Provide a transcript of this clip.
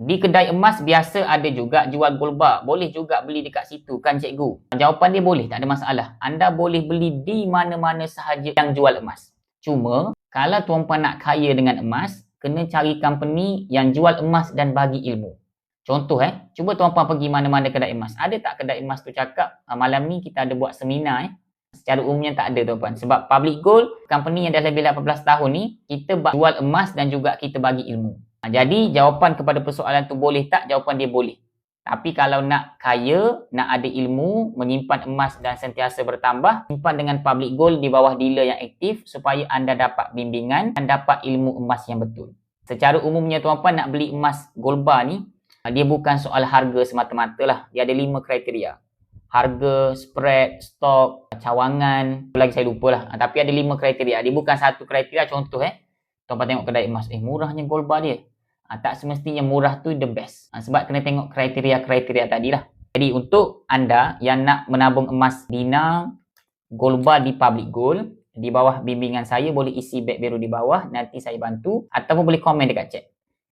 Di kedai emas biasa ada juga jual gold bar. Boleh juga beli dekat situ kan cikgu? Jawapan dia boleh, tak ada masalah. Anda boleh beli di mana-mana sahaja yang jual emas. Cuma, kalau tuan-puan nak kaya dengan emas, kena cari company yang jual emas dan bagi ilmu. Contoh cuba tuan-puan pergi mana-mana kedai emas. Ada tak kedai emas tu cakap, malam ni kita ada buat seminar Secara umumnya tak ada tuan-puan. Sebab Public Gold, company yang dah lebih 18 tahun ni, kita jual emas dan juga kita bagi ilmu. Jadi jawapan kepada persoalan tu boleh tak? Jawapan dia boleh. Tapi kalau nak kaya, nak ada ilmu, menyimpan emas dan sentiasa bertambah, simpan dengan Public Gold di bawah dealer yang aktif supaya anda dapat bimbingan dan dapat ilmu emas yang betul. Secara umumnya tuan-puan nak beli emas gold bar ni, dia bukan soal harga semata-mata lah. Dia ada 5 kriteria. Harga, spread, stok, cawangan, lagi saya lupa lah. Tapi ada 5 kriteria. Dia bukan satu kriteria. Contoh tuan-puan tengok kedai emas, murahnya gold bar dia. Tak semestinya murah tu the best. Sebab kena tengok kriteria-kriteria tadi lah. Jadi untuk anda yang nak menabung emas dinar, gold bar di Public Gold, di bawah bimbingan saya boleh isi beg biru di bawah, nanti saya bantu. Ataupun boleh komen dekat chat.